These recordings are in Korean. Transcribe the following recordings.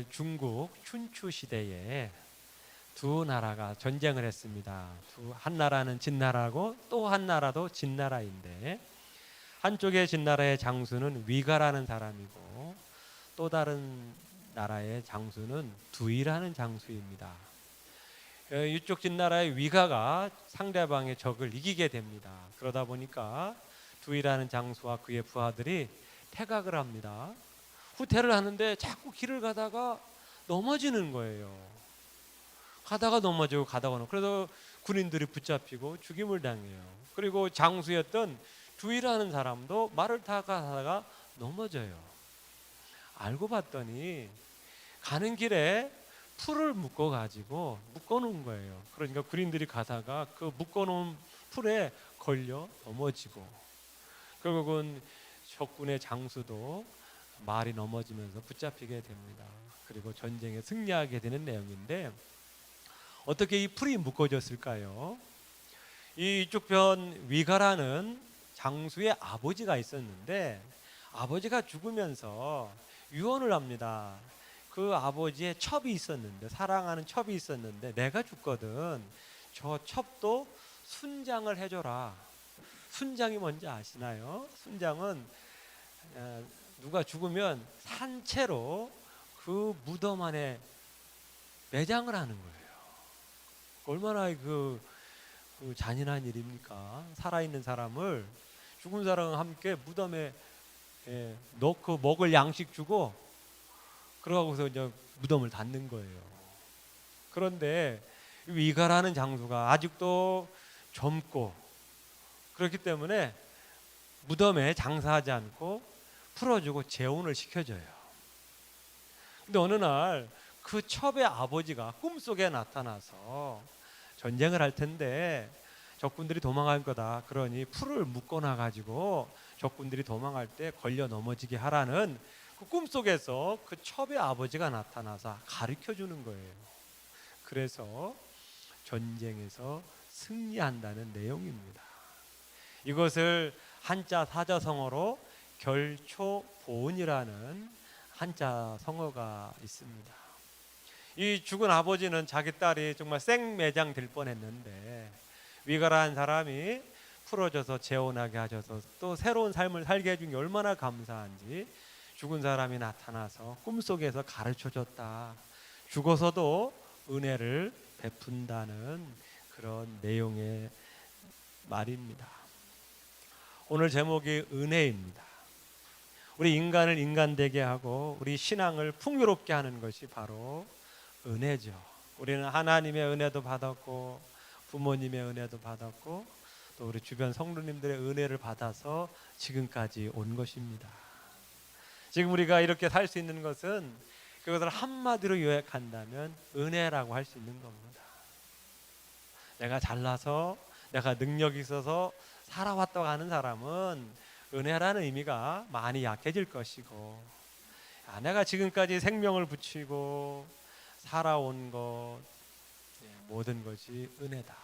중국 춘추 시대에 두 나라가 전쟁을 했습니다. 한 나라는 진나라고 또 한 나라도 진나라인데, 한쪽의 진나라의 장수는 위가라는 사람이고 또 다른 나라의 장수는 두이라는 장수입니다. 이쪽 진나라의 위가가 상대방의 적을 이기게 됩니다. 그러다 보니까 두이라는 장수와 그의 부하들이 퇴각을 합니다. 후퇴를 하는데 자꾸 길을 가다가 넘어지는 거예요. 가다가 넘어지고 그래서 군인들이 붙잡히고 죽임을 당해요. 그리고 장수였던 두이라는 사람도 말을 타다가 넘어져요. 알고 봤더니 가는 길에 풀을 묶어가지고 묶어놓은 거예요. 그러니까 군인들이 가다가 그 묶어놓은 풀에 걸려 넘어지고, 결국은 적군의 장수도 말이 넘어지면서 붙잡히게 됩니다. 그리고 전쟁에 승리하게 되는 내용인데, 어떻게 이 풀이 묶어졌을까요? 이쪽 편 위가라는 장수의 아버지가 있었는데, 아버지가 죽으면서 유언을 합니다. 그 아버지의 첩이 있었는데, 사랑하는 첩이 있었는데, 내가 죽거든 저 첩도 순장을 해줘라. 순장이 뭔지 아시나요? 순장은 누가 죽으면 산채로 그 무덤 안에 매장을 하는 거예요. 얼마나 그 잔인한 일입니까? 살아있는 사람을 죽은 사람과 함께 무덤에 넣고 먹을 양식 주고, 그러고서 이제 무덤을 닫는 거예요. 그런데 위가라는 장수가 아직도 젊고 그렇기 때문에 무덤에 장사하지 않고 풀어주고 재혼을 시켜줘요. 근데 어느 날 그 첩의 아버지가 꿈속에 나타나서 전쟁을 할 텐데 적군들이 도망갈 거다. 그러니 풀을 묶어놔 가지고 적군들이 도망갈 때 걸려 넘어지게 하라는 그 꿈속에서 그 첩의 아버지가 나타나서 가르쳐 주는 거예요. 그래서 전쟁에서 승리한다는 내용입니다. 이것을 한자 사자성어로 결초보은이라는 한자 성어가 있습니다. 이 죽은 아버지는 자기 딸이 정말 생매장 될 뻔했는데, 위가라는 사람이 풀어줘서 재혼하게 하셔서 또 새로운 삶을 살게 해준 게 얼마나 감사한지 죽은 사람이 나타나서 꿈속에서 가르쳐줬다. 죽어서도 은혜를 베푼다는 그런 내용의 말입니다. 오늘 제목이 은혜입니다. 우리 인간을 인간되게 하고 우리 신앙을 풍요롭게 하는 것이 바로 은혜죠. 우리는 하나님의 은혜도 받았고 부모님의 은혜도 받았고 또 우리 주변 성도님들의 은혜를 받아서 지금까지 온 것입니다. 지금 우리가 이렇게 살 수 있는 것은 그것을 한마디로 요약한다면 은혜라고 할 수 있는 겁니다. 내가 잘나서 내가 능력이 있어서 살아왔다고 하는 사람은 은혜라는 의미가 많이 약해질 것이고, 내가 지금까지 생명을 붙이고 살아온 것, 모든 것이 은혜다.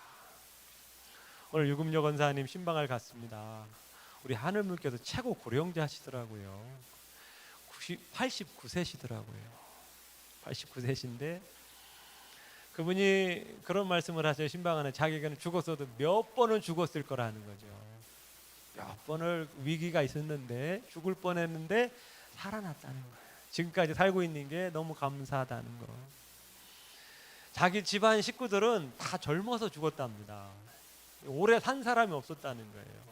오늘 유금여 권사님 신방을 갔습니다. 우리 하늘물께서 최고 고령자시더라고요. 89세시더라고요. 89세신데 그분이 그런 말씀을 하셔요. 신방 안에 자기가 죽었어도 몇 번은 죽었을 거라는 거죠. 몇 번을 위기가 있었는데 죽을 뻔했는데 살아났다는 거예요. 지금까지 살고 있는 게 너무 감사하다는 거. 자기 집안 식구들은 다 젊어서 죽었답니다. 오래 산 사람이 없었다는 거예요.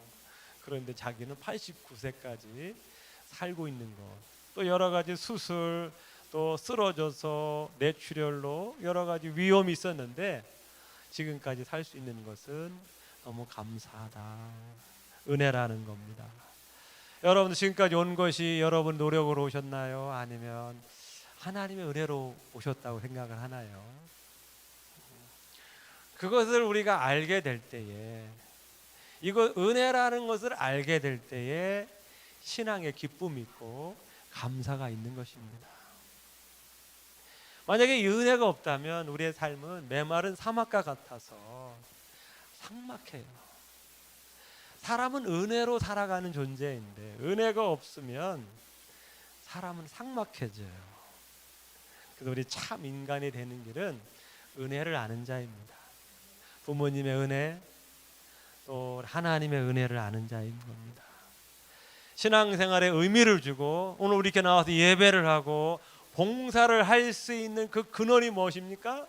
그런데 자기는 89세까지 살고 있는 것. 또 여러 가지 수술, 또 쓰러져서 뇌출혈로 여러 가지 위험이 있었는데 지금까지 살 수 있는 것은 너무 감사하다. 은혜라는 겁니다. 여러분 지금까지 온 것이 여러분 노력으로 오셨나요? 아니면 하나님의 은혜로 오셨다고 생각을 하나요? 그것을 우리가 알게 될 때에, 이거 은혜라는 것을 알게 될 때에 신앙의 기쁨이 있고 감사가 있는 것입니다. 만약에 이 은혜가 없다면 우리의 삶은 메마른 사막과 같아서 삭막해요. 사람은 은혜로 살아가는 존재인데 은혜가 없으면 사람은 삭막해져요. 그래서 우리 참 인간이 되는 길은 은혜를 아는 자입니다. 부모님의 은혜, 또 하나님의 은혜를 아는 자인 겁니다. 신앙생활에 의미를 주고 오늘 우리 이렇게 나와서 예배를 하고 봉사를 할 수 있는 그 근원이 무엇입니까?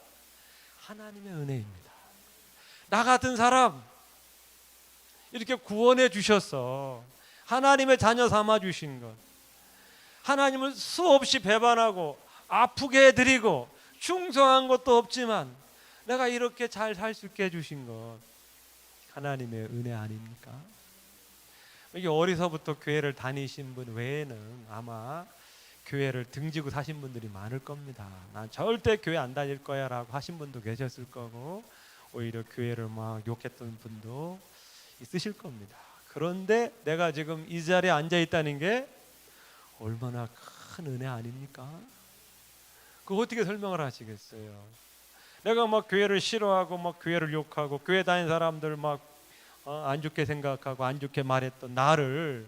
하나님의 은혜입니다. 나 같은 사람 이렇게 구원해 주셔서 하나님의 자녀 삼아 주신 것, 하나님을 수없이 배반하고 아프게 해드리고 충성한 것도 없지만 내가 이렇게 잘 살 수 있게 해주신 것, 하나님의 은혜 아닙니까? 이게 어려서부터 교회를 다니신 분 외에는 아마 교회를 등지고 사신 분들이 많을 겁니다. 난 절대 교회 안 다닐 거야 라고 하신 분도 계셨을 거고, 오히려 교회를 막 욕했던 분도 있으실 겁니다. 그런데 내가 지금 이 자리에 앉아 있다는 게 얼마나 큰 은혜 아닙니까? 그거 어떻게 설명을 하시겠어요? 내가 막 교회를 싫어하고 막 교회를 욕하고 교회 다니는 사람들 막 안 좋게 생각하고 안 좋게 말했던 나를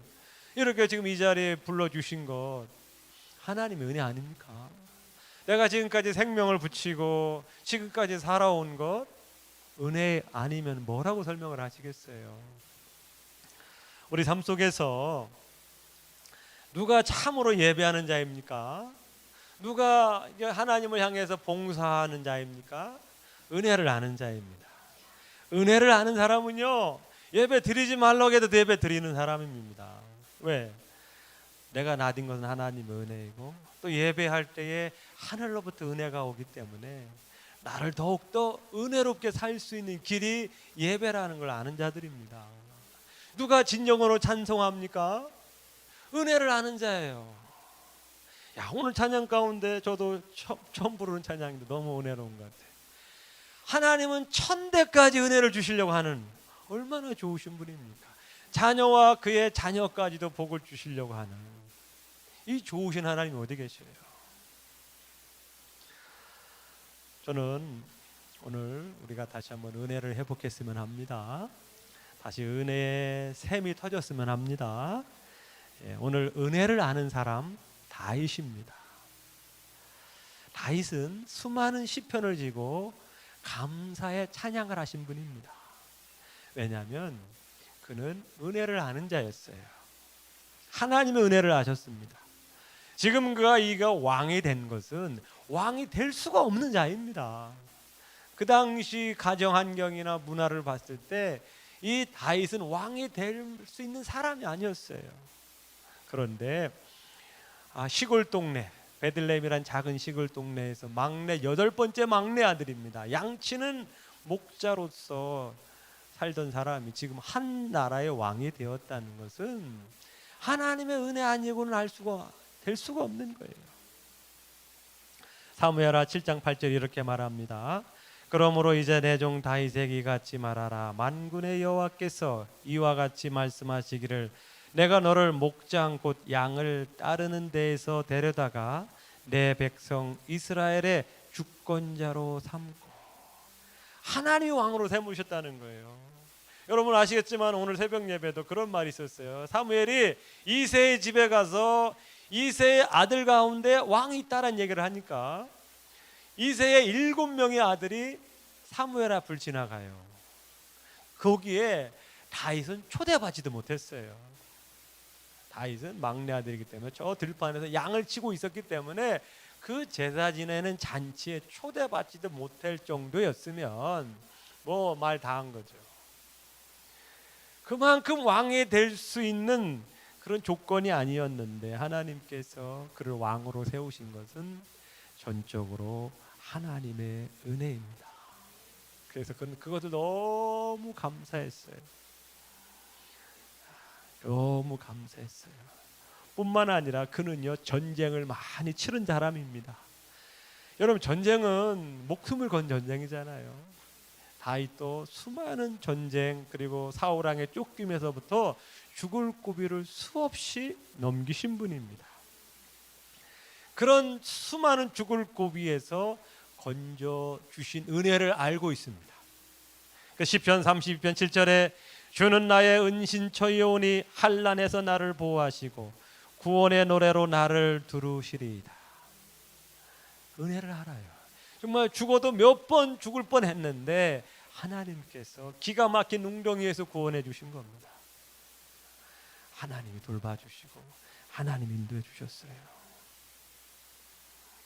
이렇게 지금 이 자리에 불러주신 것, 하나님의 은혜 아닙니까? 내가 지금까지 생명을 붙이고 지금까지 살아온 것, 은혜 아니면 뭐라고 설명을 하시겠어요? 우리 삶 속에서 누가 참으로 예배하는 자입니까? 누가 하나님을 향해서 봉사하는 자입니까? 은혜를 아는 자입니다. 은혜를 아는 사람은요, 예배 드리지 말라고 해도 예배 드리는 사람입니다. 왜? 내가 나딘 것은 하나님의 은혜이고 또 예배할 때에 하늘로부터 은혜가 오기 때문에 나를 더욱더 은혜롭게 살 수 있는 길이 예배라는 걸 아는 자들입니다. 누가 진정으로 찬송합니까? 은혜를 아는 자예요. 야, 오늘 찬양 가운데 저도 처음 부르는 찬양인데 너무 은혜로운 것 같아요. 하나님은 천대까지 은혜를 주시려고 하는, 얼마나 좋으신 분입니까? 자녀와 그의 자녀까지도 복을 주시려고 하는 이 좋으신 하나님이 어디 계셔요? 저는 오늘 우리가 다시 한번 은혜를 회복했으면 합니다. 다시 은혜의 샘이 터졌으면 합니다. 오늘 은혜를 아는 사람 다윗입니다. 다윗은 수많은 시편을 지고 감사의 찬양을 하신 분입니다. 왜냐하면 그는 은혜를 아는 자였어요. 하나님의 은혜를 아셨습니다. 지금 이가 왕이 된 것은 왕이 될 수가 없는 자입니다. 그 당시 가정 환경이나 문화를 봤을 때 이 다윗은 왕이 될 수 있는 사람이 아니었어요. 그런데 시골 동네, 베들레헴이란 작은 시골 동네에서 막내 8번째 막내 아들입니다. 양치는 목자로서 살던 사람이 지금 한 나라의 왕이 되었다는 것은 하나님의 은혜 아니고는 될 수가 없는 거예요. 사무엘하 7장 8절 이렇게 말합니다. 그러므로 이제 내 종 다윗에게 이같이 말하라. 만군의 여호와께서 이와 같이 말씀하시기를 내가 너를 목장 곧 양을 따르는 데에서 데려다가 내 백성 이스라엘의 주권자로 삼고, 하나님이 왕으로 세우셨다는 거예요. 여러분 아시겠지만 오늘 새벽 예배도 그런 말이 있었어요. 사무엘이 이새의 집에 가서 이새의 아들 가운데 왕이 있다는 얘기를 하니까 이새의 7명의 아들이 사무엘 앞을 지나가요. 거기에 다윗은 초대받지도 못했어요. 다윗은 막내 아들이기 때문에 저 들판에서 양을 치고 있었기 때문에 그 제사 지내는 잔치에 초대받지도 못할 정도였으면 뭐 말 다 한 거죠. 그만큼 왕이 될 수 있는 그런 조건이 아니었는데 하나님께서 그를 왕으로 세우신 것은 전적으로 하나님의 은혜입니다. 그래서 그것을 너무 감사했어요. 너무 감사했어요. 뿐만 아니라 그는요 전쟁을 많이 치른 사람입니다. 여러분 전쟁은 목숨을 건 전쟁이잖아요. 다윗도 수많은 전쟁 그리고 사울 왕의 쫓김에서부터 죽을 고비를 수없이 넘기신 분입니다. 그런 수많은 죽을 고비에서 건져 주신 은혜를 알고 있습니다. 그 시편 32편 7절에 주는 나의 은신처이오니 환난에서 나를 보호하시고 구원의 노래로 나를 두루시리이다. 은혜를 알아요. 정말 죽어도 몇 번 죽을 뻔했는데 하나님께서 기가 막힌 웅덩이에서 구원해 주신 겁니다. 하나님이 돌봐주시고 하나님이 인도해 주셨어요.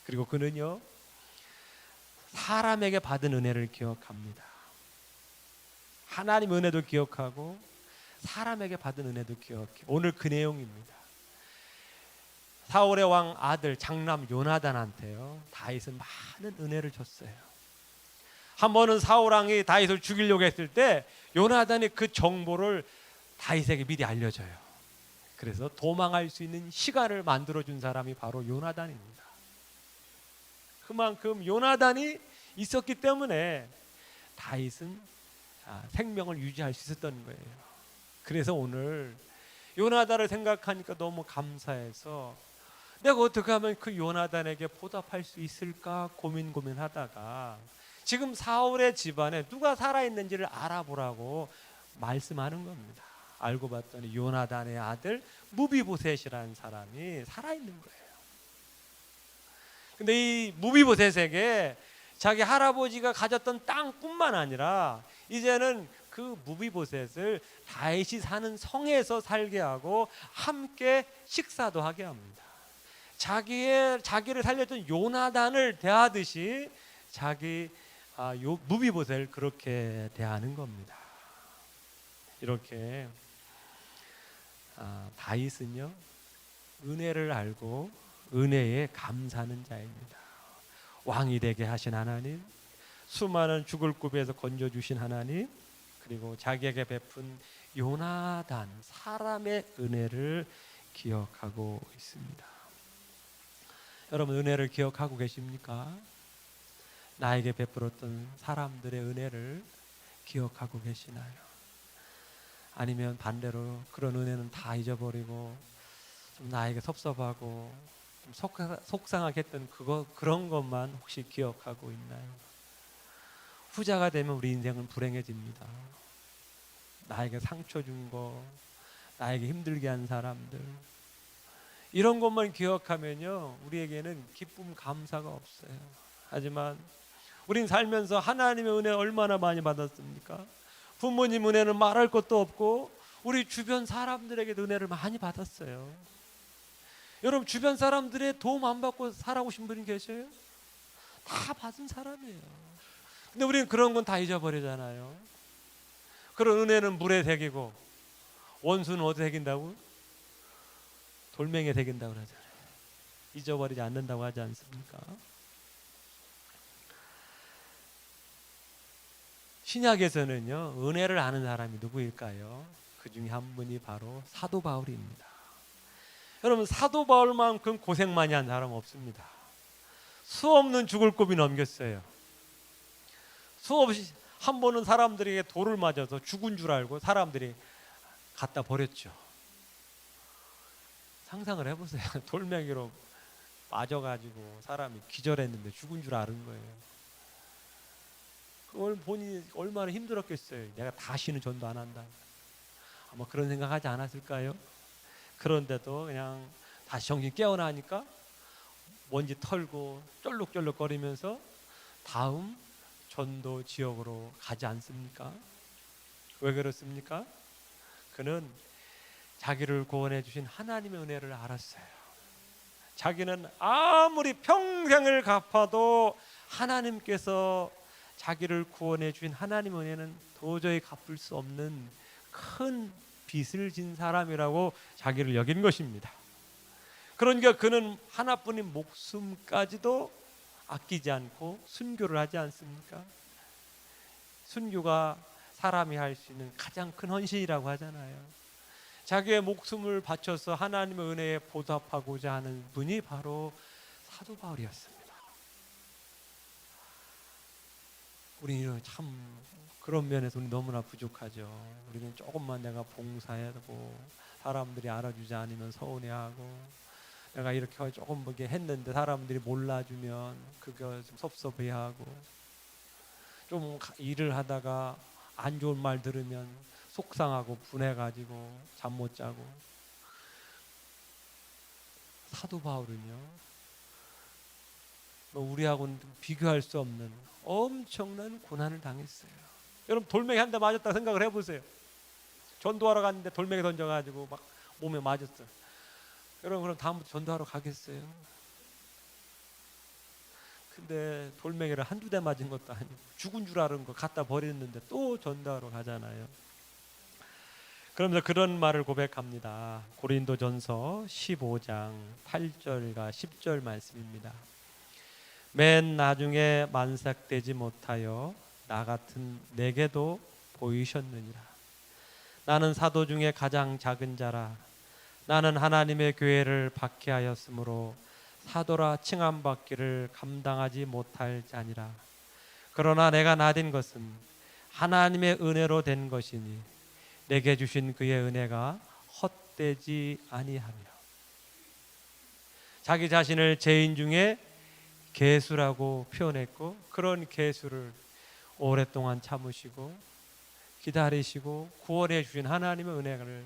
그리고 그는요, 사람에게 받은 은혜를 기억합니다. 하나님 은혜도 기억하고 사람에게 받은 은혜도 기억해. 오늘 그 내용입니다. 사울의 왕 아들 장남 요나단한테요, 다윗은 많은 은혜를 줬어요. 한 번은 사울 왕이 다윗을 죽이려고 했을 때 요나단이 그 정보를 다윗에게 미리 알려줘요. 그래서 도망할 수 있는 시간을 만들어준 사람이 바로 요나단입니다. 그만큼 요나단이 있었기 때문에 다윗은 생명을 유지할 수 있었던 거예요. 그래서 오늘 요나단을 생각하니까 너무 감사해서 내가 어떻게 하면 그 요나단에게 보답할 수 있을까 고민하다가 지금 사울의 집안에 누가 살아있는지를 알아보라고 말씀하는 겁니다. 알고 봤더니 요나단의 아들 무비보셋이라는 사람이 살아있는 거예요. 근데 이 무비보셋에게 자기 할아버지가 가졌던 땅뿐만 아니라 이제는 그 무비보셋을 다윗이 사는 성에서 살게 하고 함께 식사도 하게 합니다. 자기를 살렸던 요나단을 대하듯이 무비보셋을 그렇게 대하는 겁니다. 이렇게 다윗은요, 은혜를 알고 은혜에 감사하는 자입니다. 왕이 되게 하신 하나님, 수많은 죽을 굽에서 건져주신 하나님, 그리고 자기에게 베푼 요나단 사람의 은혜를 기억하고 있습니다. 여러분, 은혜를 기억하고 계십니까? 나에게 베풀었던 사람들의 은혜를 기억하고 계시나요? 아니면 반대로 그런 은혜는 다 잊어버리고 좀 나에게 섭섭하고 좀 속상하게 했던 그런 것만 혹시 기억하고 있나요? 후자가 되면 우리 인생은 불행해집니다. 나에게 상처 준 거, 나에게 힘들게 한 사람들, 이런 것만 기억하면요, 우리에게는 기쁨, 감사가 없어요. 하지만 우린 살면서 하나님의 은혜 얼마나 많이 받았습니까? 부모님 은혜는 말할 것도 없고 우리 주변 사람들에게도 은혜를 많이 받았어요. 여러분, 주변 사람들의 도움 안 받고 살아오신 분이 계셔요? 다 받은 사람이에요. 근데 우리는 그런 건 다 잊어버리잖아요. 그런 은혜는 물에 새기고 원수는 어디에 새긴다고? 돌멩이에 새긴다고 그러잖아요. 잊어버리지 않는다고 하지 않습니까? 신약에서는요, 은혜를 아는 사람이 누구일까요? 그 중에 한 분이 바로 사도 바울입니다. 여러분, 사도 바울만큼 고생 많이 한 사람 없습니다. 수없는 죽을 고비 넘겼어요. 수없이 한 번은 사람들에게 돌을 맞아서 죽은 줄 알고 사람들이 갖다 버렸죠. 상상을 해보세요. 돌멩이로 맞아가지고 사람이 기절했는데 죽은 줄 아는 거예요. 그걸 보니 얼마나 힘들었겠어요. 내가 다시는 전도 안 한다. 아마 그런 생각하지 않았을까요? 그런데도 그냥 다시 정신 깨어나니까 먼지 털고 쫄룩쫄룩거리면서 다음 전도 지역으로 가지 않습니까? 왜 그렇습니까? 그는 자기를 구원해 주신 하나님의 은혜를 알았어요. 자기는 아무리 평생을 갚아도 하나님께서 자기를 구원해 주신 하나님의 은혜는 도저히 갚을 수 없는 큰 빚을 진 사람이라고 자기를 여긴 것입니다. 그러니까 그는 하나뿐인 목숨까지도 아끼지 않고 순교를 하지 않습니까? 순교가 사람이 할 수 있는 가장 큰 헌신이라고 하잖아요. 자기의 목숨을 바쳐서 하나님의 은혜에 보답하고자 하는 분이 바로 사도 바울이었습니다. 우리는 참 그런 면에서 우리 너무나 부족하죠. 우리는 조금만 내가 봉사하고 사람들이 알아주지 않으면 서운해하고, 내가 이렇게 조금 보게 했는데 사람들이 몰라주면 그거 좀 섭섭해하고, 좀 일을 하다가 안 좋은 말 들으면 속상하고 분해가지고 잠 못 자고. 사도 바울은요, 우리하고는 비교할 수 없는 엄청난 고난을 당했어요. 여러분 돌멩이 한 대 맞았다 생각을 해보세요. 전도하러 갔는데 돌멩이 던져가지고 막 몸에 맞았어요. 여러분 그럼 다음부터 전도하러 가겠어요? 근데 돌멩이를 한두 대 맞은 것도 아니고 죽은 줄 아는 거 갖다 버렸는데 또 전도하러 가잖아요. 그러면서 그런 말을 고백합니다. 고린도전서 15장 8절과 10절 말씀입니다. 맨 나중에 만삭되지 못하여 나 같은 내게도 보이셨느니라. 나는 사도 중에 가장 작은 자라. 나는 하나님의 교회를 박해하였으므로 사도라 칭함받기를 감당하지 못할 자니라. 그러나 내가 나딘 것은 하나님의 은혜로 된 것이니 내게 주신 그의 은혜가 헛되지 아니하며. 자기 자신을 죄인 중에 괴수라고 표현했고, 그런 괴수를 오랫동안 참으시고 기다리시고 구원해 주신 하나님의 은혜를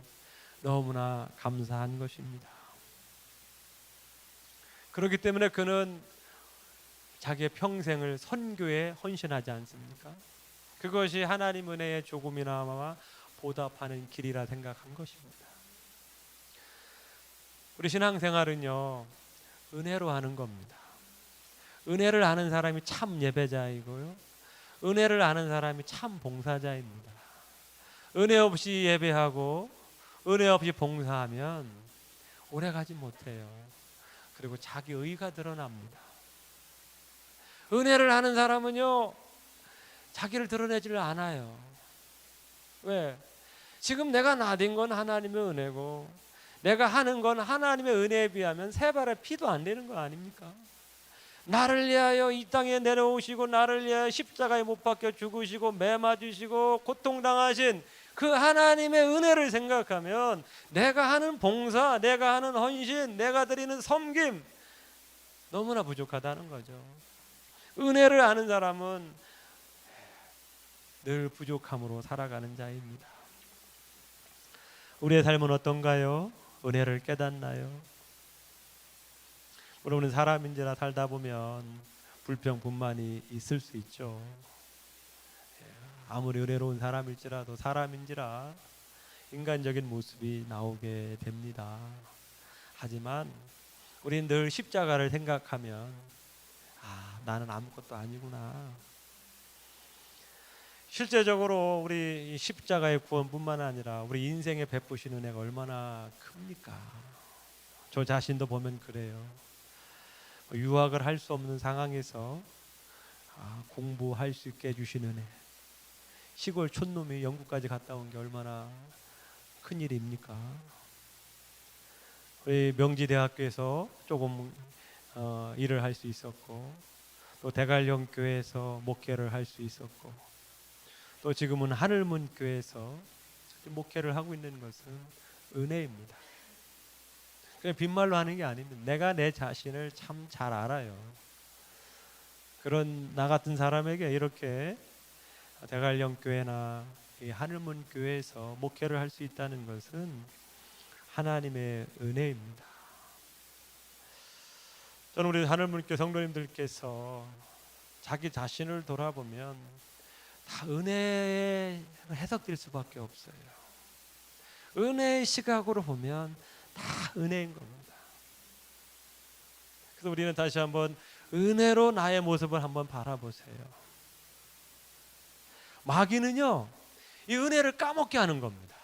너무나 감사한 것입니다. 그렇기 때문에 그는 자기의 평생을 선교에 헌신하지 않습니까? 그것이 하나님 은혜에 조금이나마 보답하는 길이라 생각한 것입니다. 우리 신앙생활은요, 은혜로 하는 겁니다. 은혜를 아는 사람이 참 예배자이고요, 은혜를 아는 사람이 참 봉사자입니다. 은혜 없이 예배하고 은혜 없이 봉사하면 오래가지 못해요. 그리고 자기 의가 드러납니다. 은혜를 하는 사람은요, 자기를 드러내지를 않아요. 왜? 지금 내가 나딘 건 하나님의 은혜고 내가 하는 건 하나님의 은혜에 비하면 세 발의 피도 안 되는 거 아닙니까? 나를 위하여 이 땅에 내려오시고 나를 위하여 십자가에 못 박혀 죽으시고 매 맞으시고 고통당하신 그 하나님의 은혜를 생각하면 내가 하는 봉사, 내가 하는 헌신, 내가 드리는 섬김 너무나 부족하다는 거죠. 은혜를 아는 사람은 늘 부족함으로 살아가는 자입니다. 우리의 삶은 어떤가요? 은혜를 깨닫나요? 우리는 사람인지라 살다 보면 불평, 분만이 있을 수 있죠. 아무리 은혜로운 사람일지라도 사람인지라 인간적인 모습이 나오게 됩니다. 하지만 우리는 늘 십자가를 생각하면 나는 아무것도 아니구나. 실제적으로 우리 십자가의 구원뿐만 아니라 우리 인생에 베푸신 은혜가 얼마나 큽니까? 저 자신도 보면 그래요. 유학을 할 수 없는 상황에서 공부할 수 있게 해주신 은혜. 시골 촌놈이 영국까지 갔다 온 게 얼마나 큰 일입니까? 우리 명지대학교에서 조금 일을 할 수 있었고, 또 대관령 교회에서 목회를 할 수 있었고, 또 지금은 하늘문 교회에서 목회를 하고 있는 것은 은혜입니다. 그냥 빈말로 하는 게 아닙니다. 내가 내 자신을 참 잘 알아요. 그런 나 같은 사람에게 이렇게 대관령 교회나 이 하늘문 교회에서 목회를 할 수 있다는 것은 하나님의 은혜입니다. 저는 우리 하늘문교 성도님들께서 자기 자신을 돌아보면 다 은혜에 해석될 수밖에 없어요. 은혜의 시각으로 보면 다 은혜인 겁니다. 그래서 우리는 다시 한번 은혜로 나의 모습을 한번 바라보세요. 마귀는요, 이 은혜를 까먹게 하는 겁니다.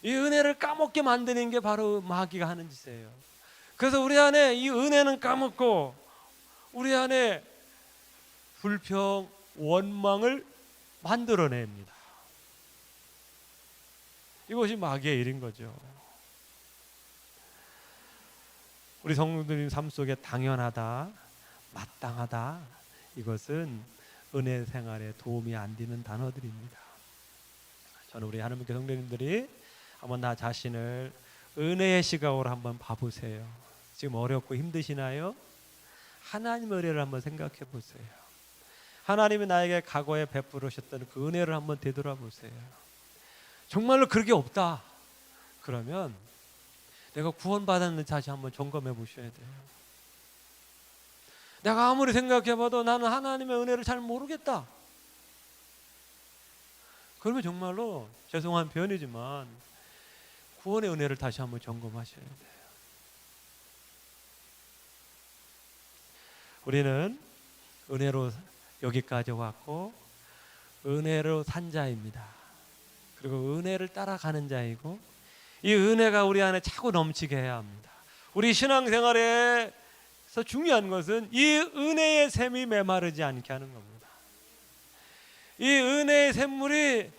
이 은혜를 까먹게 만드는 게 바로 마귀가 하는 짓이에요. 그래서 우리 안에 이 은혜는 까먹고 우리 안에 불평, 원망을 만들어냅니다. 이것이 마귀의 일인 거죠. 우리 성도님 삶 속에 당연하다, 마땅하다, 이것은 은혜 생활에 도움이 안 되는 단어들입니다. 저는 우리 하나님께 성도님들이 한번 나 자신을 은혜의 시각으로 한번 봐보세요. 지금 어렵고 힘드시나요? 하나님의 은혜를 한번 생각해 보세요. 하나님이 나에게 과거에 베풀으셨던 그 은혜를 한번 되돌아보세요. 정말로 그런 게 없다 그러면 내가 구원받았는지 다시 한번 점검해 보셔야 돼요. 내가 아무리 생각해봐도 나는 하나님의 은혜를 잘 모르겠다. 그러면 정말로 죄송한 표현이지만 구원의 은혜를 다시 한번 점검하셔야 돼요. 우리는 은혜로 여기까지 왔고 은혜로 산 자입니다. 그리고 은혜를 따라가는 자이고 이 은혜가 우리 안에 차고 넘치게 해야 합니다. 우리 신앙생활에서 중요한 것은 이 은혜의 샘이 메마르지 않게 하는 겁니다. 이 은혜의 샘물이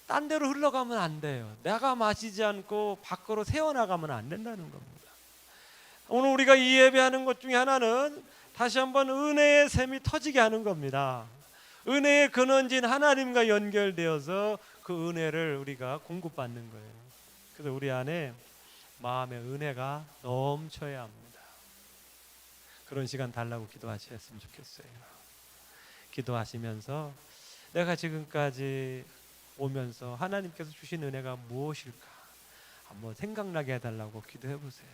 딴 데로 흘러가면 안 돼요. 내가 마시지 않고 밖으로 새어나가면 안 된다는 겁니다. 오늘 우리가 이 예배하는 것 중에 하나는 다시 한번 은혜의 샘이 터지게 하는 겁니다. 은혜의 근원진 하나님과 연결되어서 그 은혜를 우리가 공급받는 거예요. 그래서 우리 안에 마음의 은혜가 넘쳐야 합니다. 그런 시간 달라고 기도하셨으면 좋겠어요. 기도하시면서 내가 지금까지 오면서 하나님께서 주신 은혜가 무엇일까 한번 생각나게 해달라고 기도해 보세요.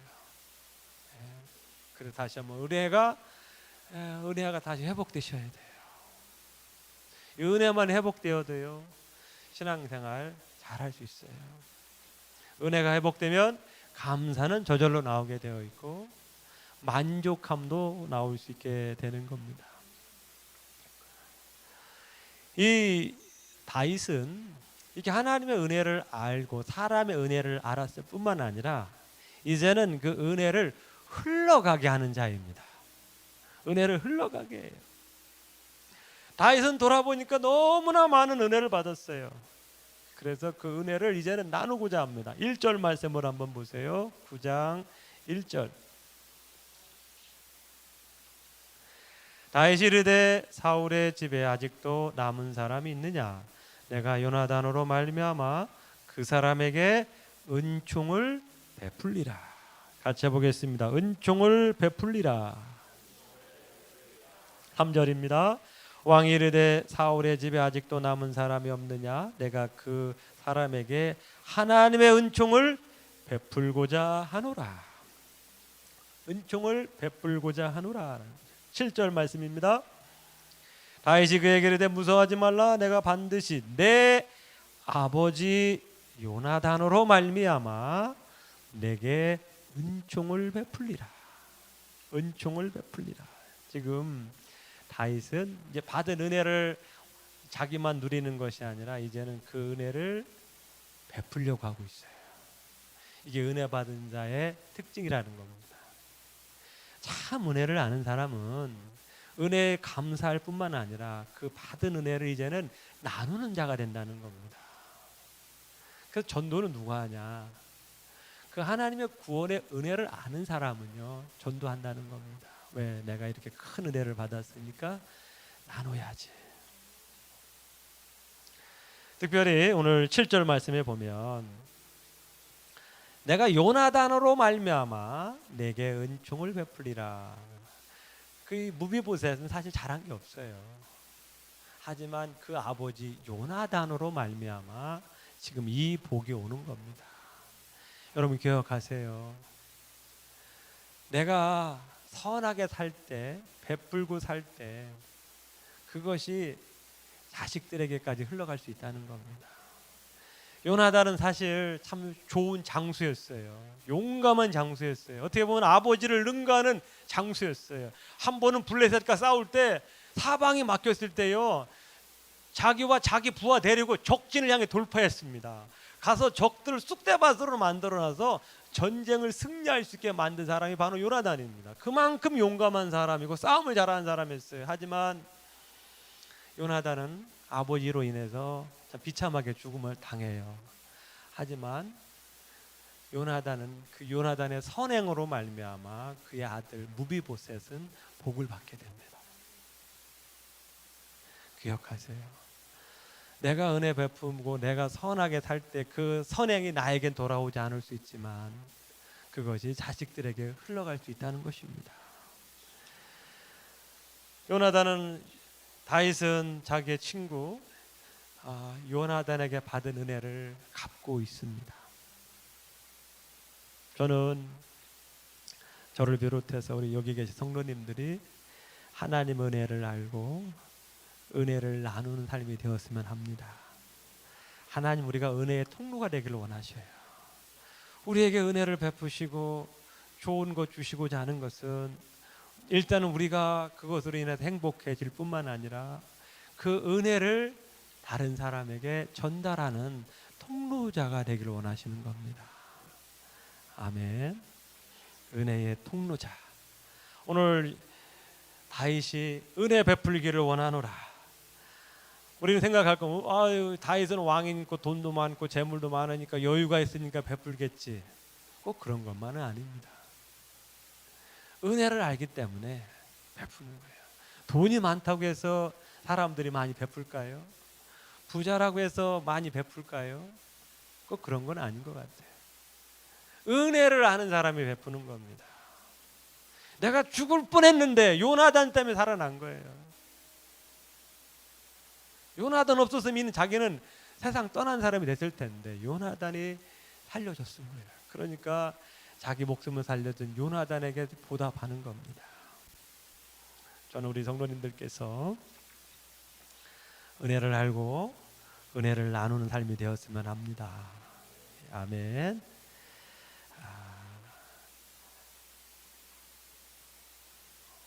그래서 다시 한번 은혜가 다시 회복되셔야 돼요. 이 은혜만 회복되어도요 신앙생활 잘할 수 있어요. 은혜가 회복되면 감사는 저절로 나오게 되어 있고 만족함도 나올 수 있게 되는 겁니다. 이 다윗은 이렇게 하나님의 은혜를 알고 사람의 은혜를 알았을 뿐만 아니라 이제는 그 은혜를 흘러가게 하는 자입니다. 은혜를 흘러가게 해요. 다윗은 돌아보니까 너무나 많은 은혜를 받았어요. 그래서 그 은혜를 이제는 나누고자 합니다. 1절 말씀을 한번 보세요. 9장 1절. 다윗이 이르되 사울의 집에 아직도 남은 사람이 있느냐? 내가 요나단으로 말미암아 그 사람에게 은총을 베풀리라. 같이 해보겠습니다. 은총을 베풀리라. 3절입니다. 왕이 이르되 사울의 집에 아직도 남은 사람이 없느냐? 내가 그 사람에게 하나님의 은총을 베풀고자 하노라. 은총을 베풀고자 하노라. 7절 말씀입니다. 다윗이 그에게 이르되 무서워하지 말라. 내가 반드시 내 아버지 요나단으로 말미암아 내게 은총을 베풀리라. 은총을 베풀리라. 지금 다윗은 이제 받은 은혜를 자기만 누리는 것이 아니라 이제는 그 은혜를 베풀려고 하고 있어요. 이게 은혜 받은 자의 특징이라는 겁니다. 참 은혜를 아는 사람은 은혜에 감사할 뿐만 아니라 그 받은 은혜를 이제는 나누는 자가 된다는 겁니다. 그래서 전도는 누가 하냐? 그 하나님의 구원의 은혜를 아는 사람은요 전도한다는 겁니다. 왜? 내가 이렇게 큰 은혜를 받았으니까 나눠야지. 특별히 오늘 7절 말씀에 보면 내가 요나단으로 말미암아 내게 은총을 베풀리라. 그 무비보셋은 사실 잘한 게 없어요. 하지만 그 아버지 요나단으로 말미암아 지금 이 복이 오는 겁니다. 여러분 기억하세요. 내가 선하게 살 때, 베풀고 살 때 그것이 자식들에게까지 흘러갈 수 있다는 겁니다. 요나단은 사실 참 좋은 장수였어요. 용감한 장수였어요. 어떻게 보면 아버지를 능가하는 장수였어요. 한 번은 블레셋과 싸울 때 사방이 막혔을 때요 자기와 자기 부하 데리고 적진을 향해 돌파했습니다. 가서 적들을 쑥대밭으로 만들어놔서 전쟁을 승리할 수 있게 만든 사람이 바로 요나단입니다. 그만큼 용감한 사람이고 싸움을 잘하는 사람이었어요. 하지만 요나단은 아버지로 인해서 참 비참하게 죽음을 당해요. 하지만 요나단은 그 요나단의 선행으로 말미암아 그의 아들 무비보셋은 복을 받게 됩니다. 기억하세요. 내가 은혜 베풀고 내가 선하게 살 때 그 선행이 나에겐 돌아오지 않을 수 있지만 그것이 자식들에게 흘러갈 수 있다는 것입니다. 다윗은 자기의 친구 요나단에게 받은 은혜를 갚고 있습니다. 저는 저를 비롯해서 우리 여기 계신 성도님들이 하나님 은혜를 알고 은혜를 나누는 삶이 되었으면 합니다. 하나님 우리가 은혜의 통로가 되기를 원하셔요. 우리에게 은혜를 베푸시고 좋은 것 주시고자 하는 것은 일단은 우리가 그것으로 인해서 행복해질 뿐만 아니라 그 은혜를 다른 사람에게 전달하는 통로자가 되기를 원하시는 겁니다. 아멘. 은혜의 통로자. 오늘 다윗이 은혜 베풀기를 원하노라. 우리는 생각할 거면 아유 다윗은 왕이니까 돈도 많고 재물도 많으니까 여유가 있으니까 베풀겠지. 꼭 그런 것만은 아닙니다. 은혜를 알기 때문에 베푸는 거예요. 돈이 많다고 해서 사람들이 많이 베풀까요? 부자라고 해서 많이 베풀까요? 꼭 그런 건 아닌 것 같아요. 은혜를 아는 사람이 베푸는 겁니다. 내가 죽을 뻔했는데 요나단 때문에 살아난 거예요. 요나단 없었으면 자기는 세상 떠난 사람이 됐을 텐데 요나단이 살려줬은 거예요. 그러니까 자기 목숨을 살려준 요나단에게 보답하는 겁니다. 저는 우리 성도님들께서 은혜를 알고 은혜를 나누는 삶이 되었으면 합니다. 아멘.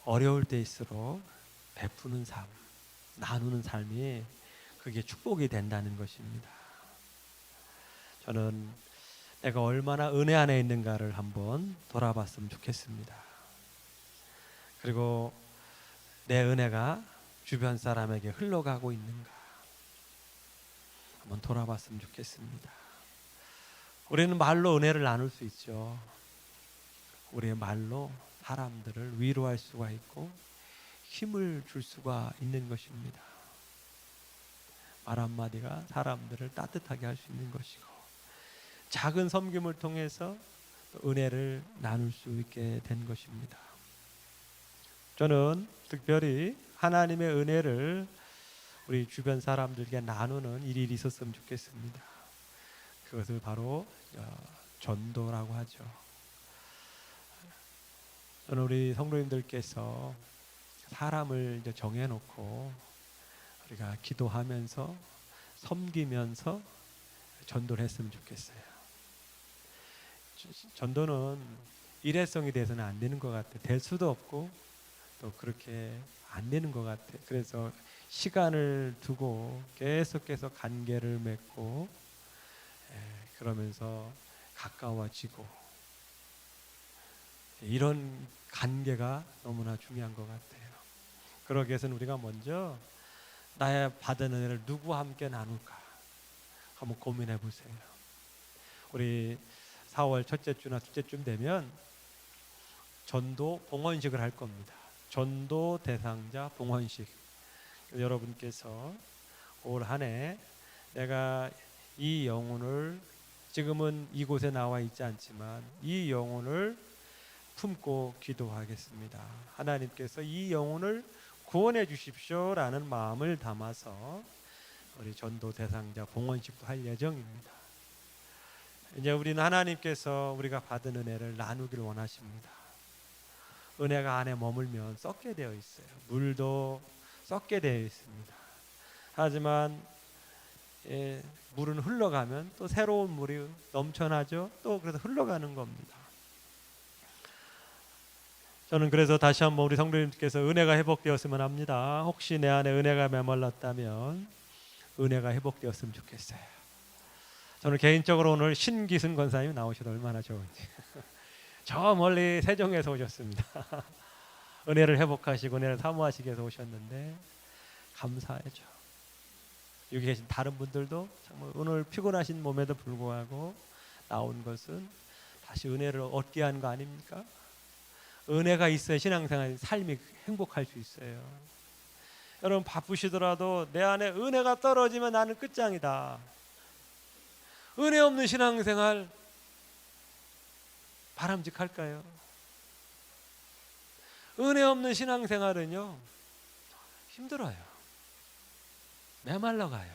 어려울 때일수록 베푸는 삶, 나누는 삶이 그게 축복이 된다는 것입니다. 저는 내가 얼마나 은혜 안에 있는가를 한번 돌아봤으면 좋겠습니다. 그리고 내 은혜가 주변 사람에게 흘러가고 있는가 한번 돌아봤으면 좋겠습니다. 우리는 말로 은혜를 나눌 수 있죠. 우리의 말로 사람들을 위로할 수가 있고 힘을 줄 수가 있는 것입니다. 말 한마디가 사람들을 따뜻하게 할 수 있는 것이고 작은 섬김을 통해서 은혜를 나눌 수 있게 된 것입니다. 저는 특별히 하나님의 은혜를 우리 주변 사람들에게 나누는 일이 있었으면 좋겠습니다. 그것을 바로 전도라고 하죠. 저는 우리 성도님들께서 사람을 이제 정해놓고 우리가 기도하면서 섬기면서 전도를 했으면 좋겠어요. 전도는 일회성이 돼서는 안 되는 것 같아요. 될 수도 없고 또 그렇게 안 되는 것 같아요. 그래서 시간을 두고 계속해서 관계를 맺고 그러면서 가까워지고 이런 관계가 너무나 중요한 것 같아요. 그러기 위해서는 우리가 먼저 나의 받은 은혜를 누구와 함께 나눌까 한번 고민해 보세요. 우리 4월 첫째 주나 둘째 쯤 되면 전도 봉헌식을 할 겁니다. 전도 대상자 봉헌식. 여러분께서 올 한 해 내가 이 영혼을 지금은 이곳에 나와 있지 않지만 이 영혼을 품고 기도하겠습니다. 하나님께서 이 영혼을 구원해 주십시오라는 마음을 담아서 우리 전도 대상자 봉헌식도 할 예정입니다. 이제 우리는 하나님께서 우리가 받은 은혜를 나누기를 원하십니다. 은혜가 안에 머물면 썩게 되어 있어요. 물도 썩게 되어 있습니다. 하지만 물은 흘러가면 또 새로운 물이 넘쳐나죠. 또 그래서 흘러가는 겁니다. 저는 그래서 다시 한번 우리 성도님께서 은혜가 회복되었으면 합니다. 혹시 내 안에 은혜가 메말랐다면 은혜가 회복되었으면 좋겠어요. 저는 개인적으로 오늘 신기승 권사님이 나오셔도 얼마나 좋은지 저 멀리 세종에서 오셨습니다. 은혜를 회복하시고 은혜를 사모하시기 위해서 오셨는데 감사하죠. 여기 계신 다른 분들도 정말 오늘 피곤하신 몸에도 불구하고 나온 것은 다시 은혜를 얻게 한 거 아닙니까? 은혜가 있어야 신앙생활 삶이 행복할 수 있어요. 여러분 바쁘시더라도 내 안에 은혜가 떨어지면 나는 끝장이다. 은혜 없는 신앙생활 바람직할까요? 은혜 없는 신앙생활은요 힘들어요. 메말라가요.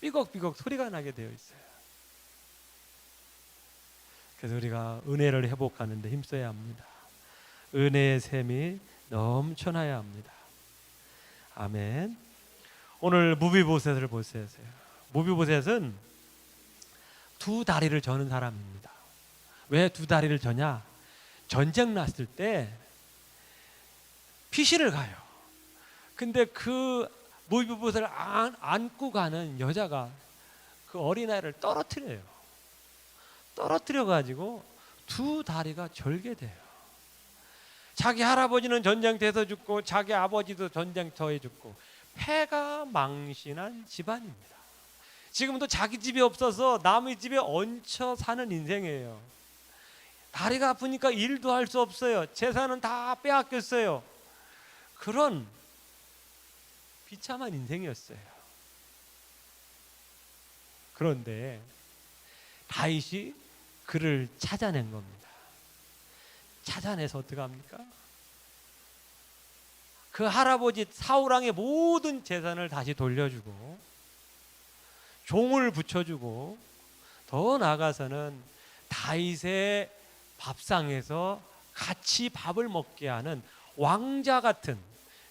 삐걱삐걱 소리가 나게 되어 있어요. 그래서 우리가 은혜를 회복하는 데 힘써야 합니다. 은혜의 샘이 넘쳐나야 합니다. 아멘. 오늘 무비보셋을 보세요. 무비보셋은 두 다리를 저는 사람입니다. 왜 두 다리를 저냐? 전쟁 났을 때 피신을 가요. 근데 그 무비보셋을 안고 가는 여자가 그 어린아이를 떨어뜨려요. 떨어뜨려가지고 두 다리가 절개돼요. 자기 할아버지는 전쟁터에서 죽고 자기 아버지도 전쟁터에 죽고 패가 망신한 집안입니다. 지금도 자기 집이 없어서 남의 집에 얹혀 사는 인생이에요. 다리가 아프니까 일도 할 수 없어요. 재산은 다 빼앗겼어요. 그런 비참한 인생이었어요. 그런데 다윗이 그를 찾아낸 겁니다. 찾아내서 어떻게 합니까? 그 할아버지 사울왕의 모든 재산을 다시 돌려주고 종을 붙여주고 더 나아가서는 다윗의 밥상에서 같이 밥을 먹게 하는 왕자 같은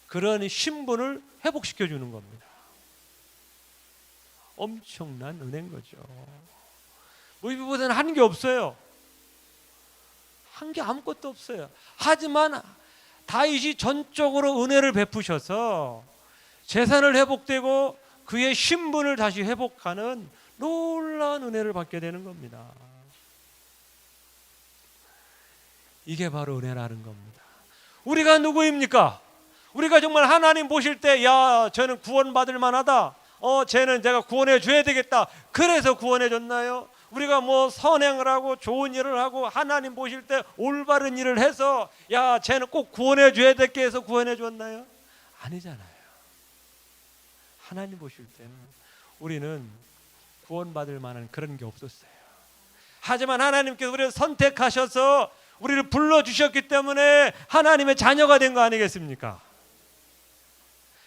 그런 신분을 회복시켜 주는 겁니다. 엄청난 은혜인 거죠. 무비보셋은 한 게 없어요. 한 게 아무것도 없어요. 하지만 다윗이 전적으로 은혜를 베푸셔서 재산을 회복되고 그의 신분을 다시 회복하는 놀라운 은혜를 받게 되는 겁니다. 이게 바로 은혜라는 겁니다. 우리가 누구입니까? 우리가 정말 하나님 보실 때 야, 저는 구원받을 만하다. 쟤는 제가 구원해 줘야 되겠다. 그래서 구원해 줬나요? 우리가 뭐 선행을 하고 좋은 일을 하고 하나님 보실 때 올바른 일을 해서 야, 쟤는 꼭 구원해 줘야 될게 해서 구원해 줬나요? 아니잖아요. 하나님 보실 때는 우리는 구원받을 만한 그런 게 없었어요. 하지만 하나님께서 우리를 선택하셔서 우리를 불러주셨기 때문에 하나님의 자녀가 된 거 아니겠습니까?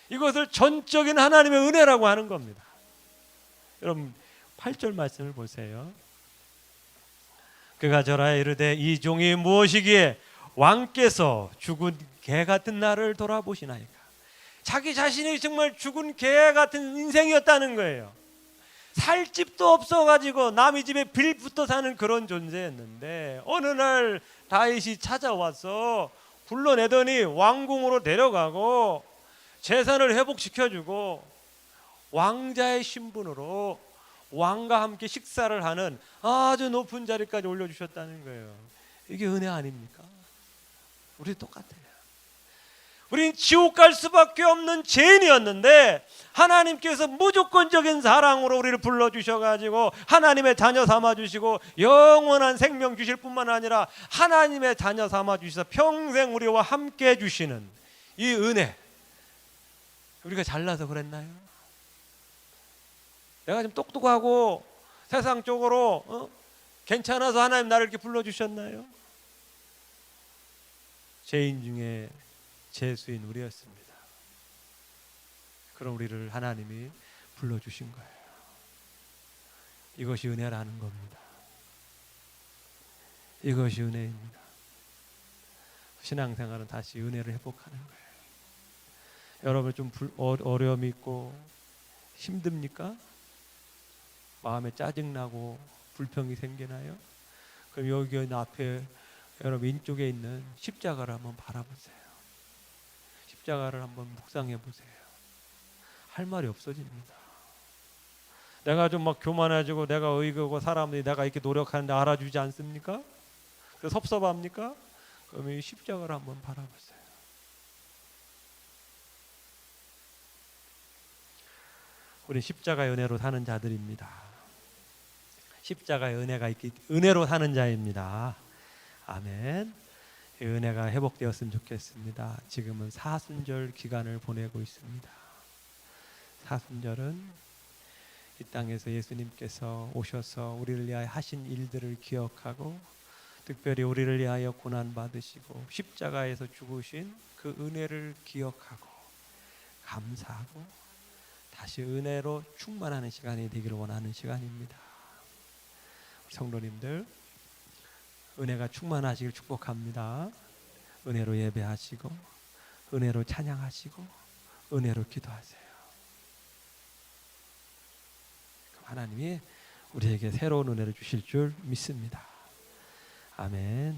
이것을 전적인 하나님의 은혜라고 하는 겁니다. 여러분 8절 말씀을 보세요. 그가 저라에 이르되 이 종이 무엇이기에 왕께서 죽은 개 같은 나를 돌아보시나이까. 자기 자신이 정말 죽은 개 같은 인생이었다는 거예요. 살 집도 없어가지고 남의 집에 빌붙어 사는 그런 존재였는데 어느 날 다윗이 찾아와서 불러내더니 왕궁으로 데려가고 재산을 회복시켜주고 왕자의 신분으로 왕과 함께 식사를 하는 아주 높은 자리까지 올려주셨다는 거예요. 이게 은혜 아닙니까? 우리 똑같아요. 우린 지옥 갈 수밖에 없는 죄인이었는데 하나님께서 무조건적인 사랑으로 우리를 불러주셔가지고 하나님의 자녀 삼아주시고 영원한 생명 주실 뿐만 아니라 하나님의 자녀 삼아주셔서 평생 우리와 함께 해주시는 이 은혜, 우리가 잘나서 그랬나요? 내가 좀 똑똑하고 세상적으로 괜찮아서 하나님 나를 이렇게 불러주셨나요? 죄인 중에 죄수인 우리였습니다. 그럼 우리를 하나님이 불러주신 거예요. 이것이 은혜라는 겁니다. 이것이 은혜입니다. 신앙생활은 다시 은혜를 회복하는 거예요. 여러분 좀 어려움이 있고 힘듭니까? 마음에 짜증나고 불평이 생기나요? 그럼 여기 앞에 여러분 왼쪽에 있는 십자가를 한번 바라보세요. 십자가를 한번 묵상해 보세요. 할 말이 없어집니다. 내가 좀 막 교만해지고 내가 의거고 사람들이 내가 이렇게 노력하는데 알아주지 않습니까? 그래서 섭섭합니까? 그럼 이 십자가를 한번 바라보세요. 우리 십자가의 은혜로 사는 자들입니다. 십자가의 은혜가 있기 은혜로 사는 자입니다. 아멘. 이 은혜가 회복되었으면 좋겠습니다. 지금은 사순절 기간을 보내고 있습니다. 사순절은 이 땅에서 예수님께서 오셔서 우리를 위하여 하신 일들을 기억하고 특별히 우리를 위하여 고난 받으시고 십자가에서 죽으신 그 은혜를 기억하고 감사하고 다시 은혜로 충만하는 시간이 되기를 원하는 시간입니다. 성도님들 은혜가 충만하시길 축복합니다. 은혜로 예배하시고 은혜로 찬양하시고 은혜로 기도하세요. 하나님이 우리에게 새로운 은혜를 주실 줄 믿습니다. 아멘.